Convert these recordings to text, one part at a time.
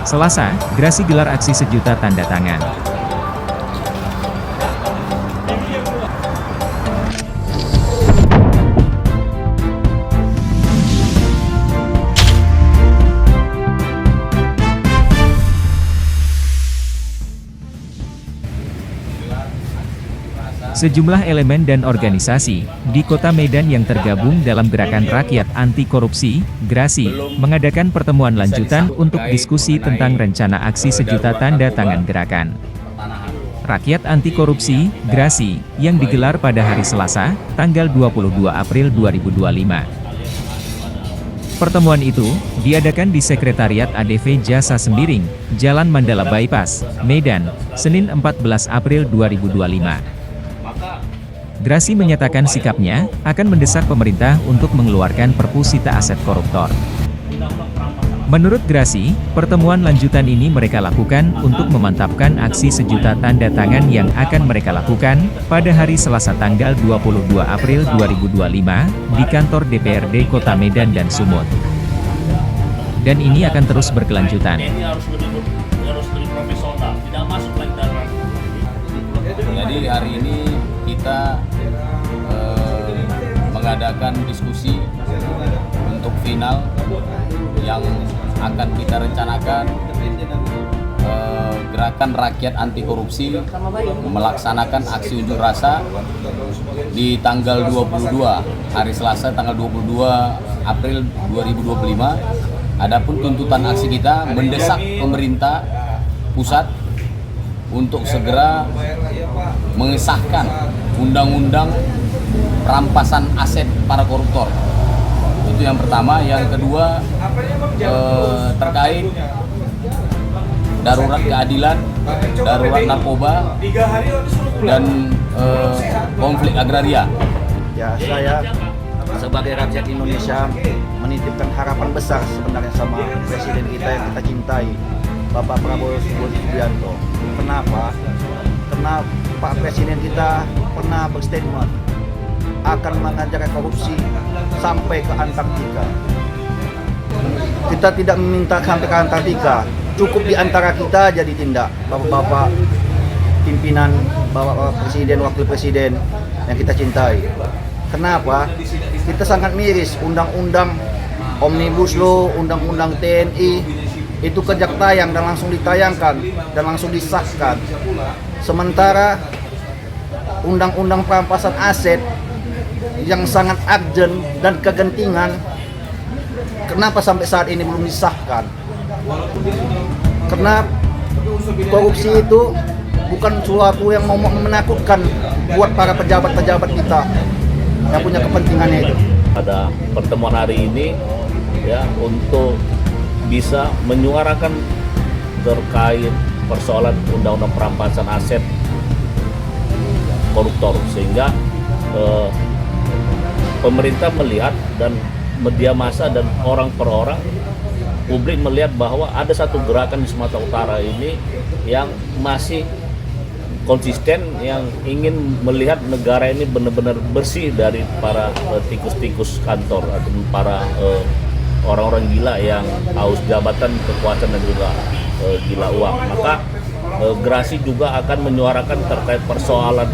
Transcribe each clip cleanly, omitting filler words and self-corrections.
Selasa, Grasi gelar aksi sejuta tanda tangan. Sejumlah elemen dan organisasi di Kota Medan yang tergabung dalam Gerakan Rakyat Anti Korupsi, Grasi, mengadakan pertemuan lanjutan untuk diskusi tentang rencana aksi sejuta tanda tangan gerakan Rakyat Anti Korupsi, Grasi, yang digelar pada hari Selasa, tanggal 22 April 2025. Pertemuan itu diadakan di Sekretariat ADV Jasa Sembiring, Jalan Mandala Bypass, Medan, Senin 14 April 2025. Grasi menyatakan sikapnya akan mendesak pemerintah untuk mengeluarkan Perpu Sita Aset Koruptor. Menurut Grasi, pertemuan lanjutan ini mereka lakukan untuk memantapkan aksi sejuta tanda tangan yang akan mereka lakukan pada hari Selasa tanggal 22 April 2025 di kantor DPRD Kota Medan dan Sumut. Dan ini akan terus berkelanjutan. Ini harus lebih profesional, tidak masuk lagi dalam. Jadi hari ini kita mengadakan diskusi untuk final yang akan kita rencanakan Gerakan Rakyat Anti Korupsi melaksanakan aksi unjuk rasa di tanggal 22 hari Selasa tanggal 22 April 2025. Adapun tuntutan aksi kita mendesak pemerintah pusat untuk segera mengesahkan undang-undang perampasan aset para koruptor. Itu yang pertama. Yang kedua, terkait darurat keadilan, darurat narkoba, dan konflik agraria. Ya, saya sebagai rakyat Indonesia menitipkan harapan besar sebenarnya sama presiden kita yang kita cintai, Bapak Prabowo Subianto. Kenapa? Karena Pak Presiden kita pernah berstatement akan mengajak korupsi sampai ke Antartika. Kita tidak meminta sampai ke Antartika, cukup di antara kita aja ditindak. Bapak-bapak pimpinan, Bapak Presiden, Wakil Presiden yang kita cintai. Kenapa? Kita sangat miris undang-undang Omnibus Law, undang-undang TNI itu kejak tayang dan langsung ditayangkan dan langsung disahkan. Sementara undang-undang perampasan aset yang sangat urgent dan kegentingan, kenapa sampai saat ini belum disahkan? Karena korupsi itu bukan suatu yang mau menakutkan buat para pejabat-pejabat kita yang punya kepentingannya itu. Pada pertemuan hari ini ya untuk bisa menyuarakan terkait persoalan undang-undang perampasan aset koruptor, sehingga pemerintah melihat dan media massa dan orang per orang publik melihat bahwa ada satu gerakan di Sumatera Utara ini yang masih konsisten, yang ingin melihat negara ini benar-benar bersih dari para tikus-tikus kantor atau para orang-orang gila yang haus jabatan, kekuasaan dan juga gila uang. Maka Grasi juga akan menyuarakan terkait persoalan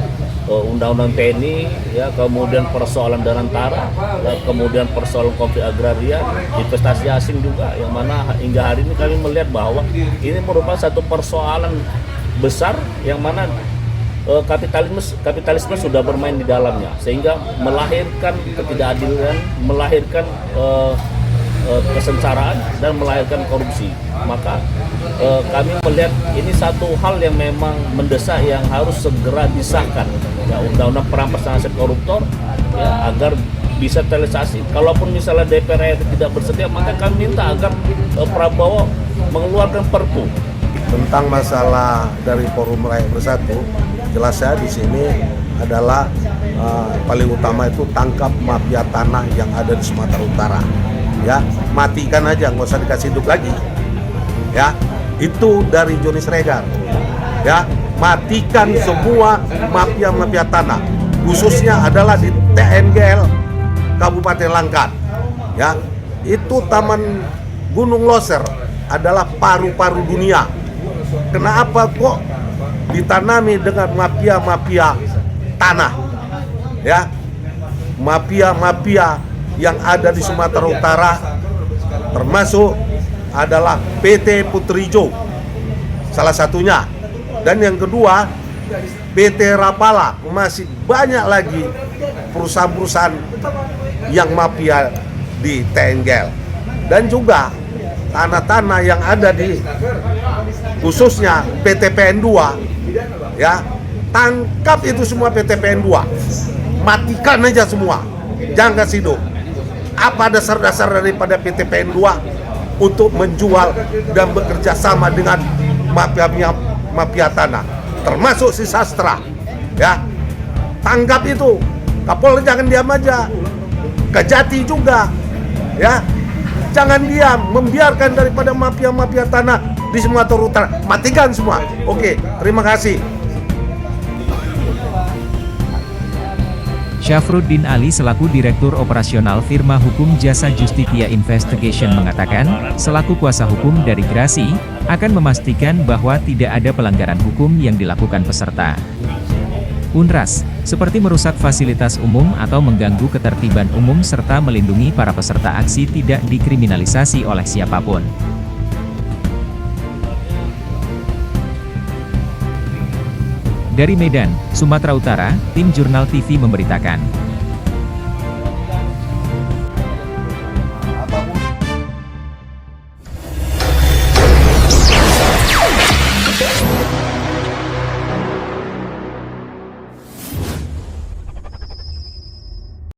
undang-undang TNI, ya, kemudian persoalan Danantara, ya, kemudian persoalan konflik agraria, investasi asing juga, yang mana hingga hari ini kami melihat bahwa ini merupakan satu persoalan besar yang mana kapitalisme sudah bermain di dalamnya, sehingga melahirkan ketidakadilan, melahirkan kesengsaraan dan melahirkan korupsi. Maka kami melihat ini satu hal yang memang mendesak, yang harus segera disahkan, ya, undang-undang perampasan aset koruptor, ya, agar bisa terrealisasi. Kalaupun misalnya DPR tidak bersedia, maka kami minta agar Prabowo mengeluarkan Perpu. Tentang masalah dari Forum Rakyat Bersatu, jelas saya di sini adalah paling utama itu tangkap mafia tanah yang ada di Sumatera Utara. Ya, matikan aja, nggak usah dikasih hidup lagi. Ya, itu dari Joni Sregar. Ya, matikan semua mafia tanah, khususnya adalah di TNGL Kabupaten Langkat. Ya, itu Taman Gunung Loser adalah paru-paru dunia. Kenapa kok ditanami dengan mafia-mafia tanah? Ya, mafia-mafia yang ada di Sumatera Utara termasuk adalah PT Putrijo salah satunya, dan yang kedua PT Rapala. Masih banyak lagi perusahaan-perusahaan yang mafia di Tenggel, dan juga tanah-tanah yang ada di khususnya PT PN2 ya. Tangkap itu semua PT PN2, matikan aja semua, jangan kasih hidup. Apa dasar-dasar daripada PT PN2 untuk menjual dan bekerja sama dengan mafia tanah, termasuk si Sastra ya. Tangkap itu, Kapolri jangan diam aja, Kejati juga ya, jangan diam, membiarkan daripada mafia tanah di Sumatera Utara, matikan semua. Oke, terima kasih. Syafruddin Ali selaku Direktur Operasional Firma Hukum Jasa Justitia Investigation mengatakan, selaku kuasa hukum dari Grasi, akan memastikan bahwa tidak ada pelanggaran hukum yang dilakukan peserta Unras, seperti merusak fasilitas umum atau mengganggu ketertiban umum serta melindungi para peserta aksi tidak dikriminalisasi oleh siapapun. Dari Medan, Sumatera Utara, tim Jurnal TV memberitakan.